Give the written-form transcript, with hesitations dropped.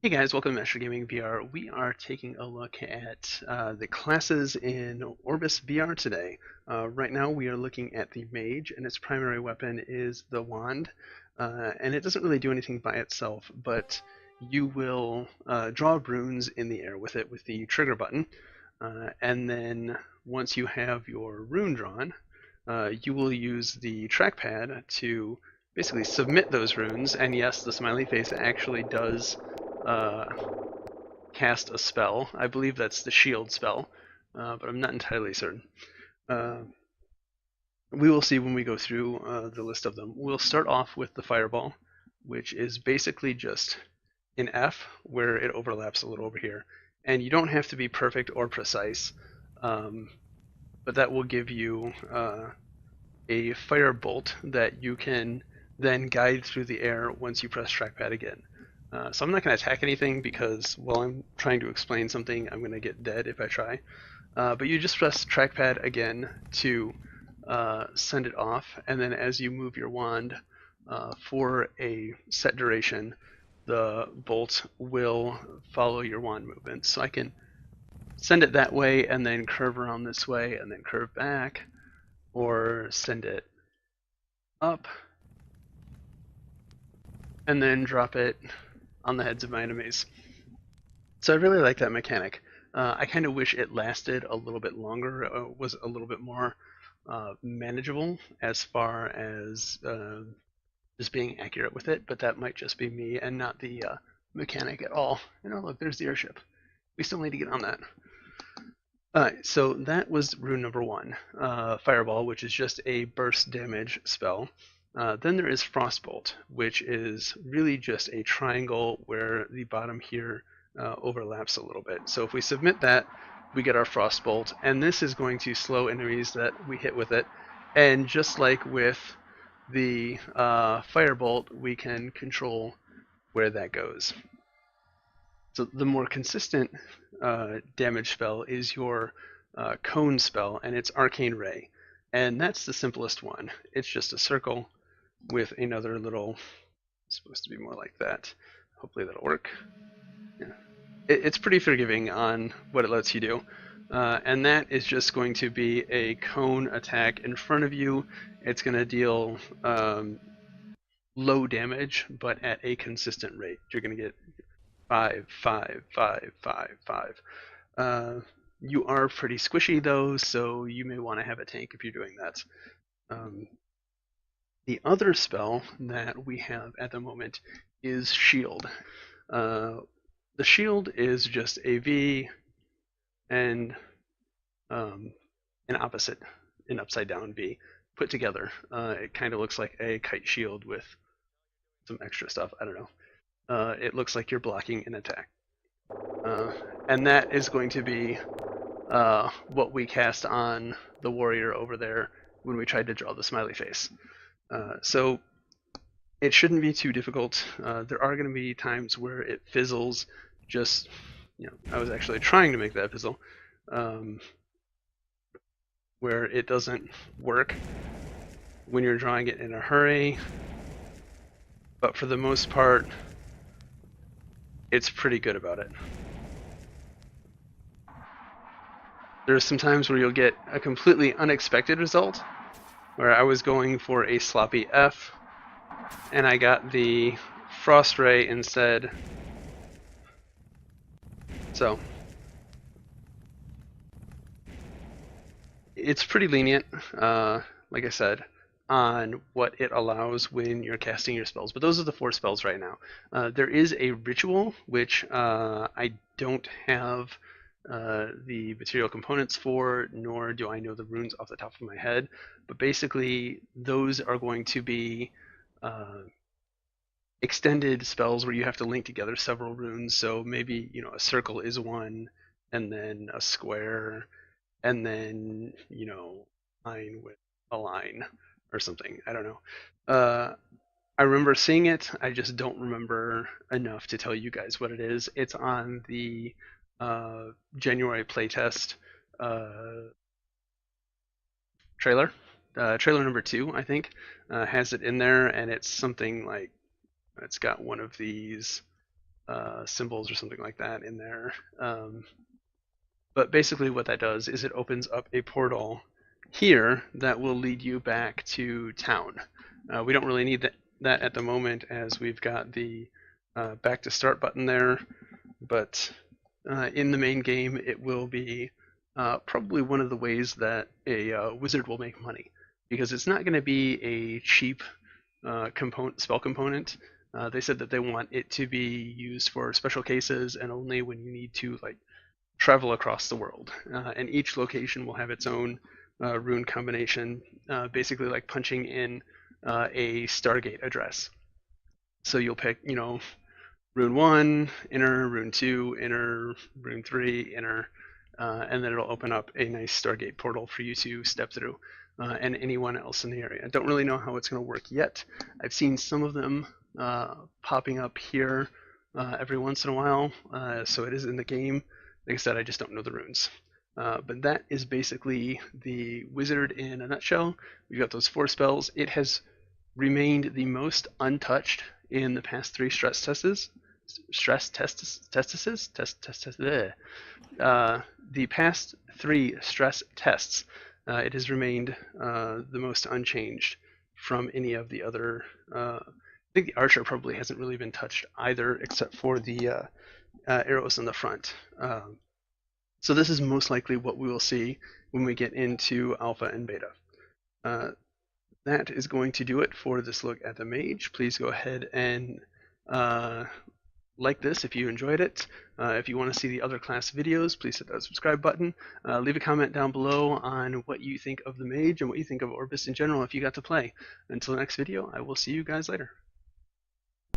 Hey guys, welcome to Master Gaming VR. We are taking a look at the classes in Orbus VR today. Right now we are looking at the Mage, and its primary weapon is the wand. And it doesn't really do anything by itself, but you will draw runes in the air with it with the trigger button. And then once you have your rune drawn, you will use the trackpad to basically submit those runes. And yes, the smiley face actually does uh, cast a spell. I believe that's the shield spell, but I'm not entirely certain. Uh, we will see when we go through the list of them. We'll start off with the fireball, which is basically just an F where it overlaps a little over here. And you don't have to be perfect or precise, um, but that will give you a firebolt that you can then guide through the air once you press trackpad again. So I'm not going to attack anything because while I'm trying to explain something, I'm going to get dead if I try. But you just press trackpad again to send it off, and then as you move your wand for a set duration, the bolt will follow your wand movement. So I can send it that way and then curve around this way and then curve back, or send it up and then drop it on the heads of my enemies. So I really like that mechanic. I kind of wish it lasted a little bit longer, was a little bit more manageable as far as just being accurate with it, but that might just be me and not the mechanic at all. And oh, look, there's the airship. We still need to get on that. Alright, so that was rune number one, Fireball, which is just a burst damage spell. Then there is Frostbolt, which is really just a triangle where the bottom here overlaps a little bit. So if we submit that, we get our Frostbolt, and this is going to slow enemies that we hit with it. And just like with the Firebolt, we can control where that goes. So the more consistent damage spell is your cone spell, and it's Arcane Ray. And that's the simplest one. It's just a circle with another little, it's supposed to be more like that. Hopefully that'll work. Yeah. It's pretty forgiving on what it lets you do. And that is just going to be a cone attack in front of you. It's going to deal low damage, but at a consistent rate. You're going to get 5, 5, 5, 5, 5. Uh, you are pretty squishy though, so you may want to have a tank if you're doing that. Um, the other spell that we have at the moment is Shield. Uh, the Shield is just a V and an opposite, an upside down V put together. It kind of looks like a kite shield with some extra stuff. I don't know. It looks like you're blocking an attack. Uh, and that is going to be what we cast on the warrior over there when we tried to draw the smiley face. So it shouldn't be too difficult. There are going to be times where it fizzles. Just, I was actually trying to make that fizzle, where it doesn't work when you're drawing it in a hurry. But for the most part, it's pretty good about it. There's some times where you'll get a completely unexpected result, where I was going for a sloppy F, and I got the Frost Ray instead. So it's pretty lenient, like I said, on what it allows when you're casting your spells. But those are the 4 spells right now. There is a ritual, which I don't have the material components for, nor do I know the runes off the top of my head. But basically, those are going to be extended spells where you have to link together several runes. So maybe, a circle is one, and then a square, and then, line with a line or something. I don't know. I remember seeing it. I just don't remember enough to tell you guys what it is. It's on the January playtest trailer. Trailer number 2, I think, has it in there, and it's something like it's got one of these symbols or something like that in there. But basically what that does is it opens up a portal here that will lead you back to town. We don't really need that at the moment, as we've got the back to start button there, but in the main game it will be probably one of the ways that a wizard will make money, because it's not going to be a cheap spell component. They said that they want it to be used for special cases and only when you need to like travel across the world. And each location will have its own rune combination, basically like punching in a Stargate address. So you'll pick, rune 1, enter, rune 2, enter, rune 3, enter, and then it'll open up a nice Stargate portal for you to step through, and anyone else in the area. I don't really know how it's going to work yet. I've seen some of them popping up here every once in a while, so it is in the game. Like I said, I just don't know the runes. But that is basically the wizard in a nutshell. We've got those 4 spells. It has remained the most untouched in the past 3 stress tests. The past 3 stress tests, it has remained the most unchanged from any of the other. I think the archer probably hasn't really been touched either, except for the arrows on the front. So this is most likely what we will see when we get into alpha and beta. That is going to do it for this look at the Mage. Please go ahead and like this if you enjoyed it. If you want to see the other class videos, please hit that subscribe button. Leave a comment down below on what you think of the Mage and what you think of Orbus in general if you got to play. Until the next video, I will see you guys later.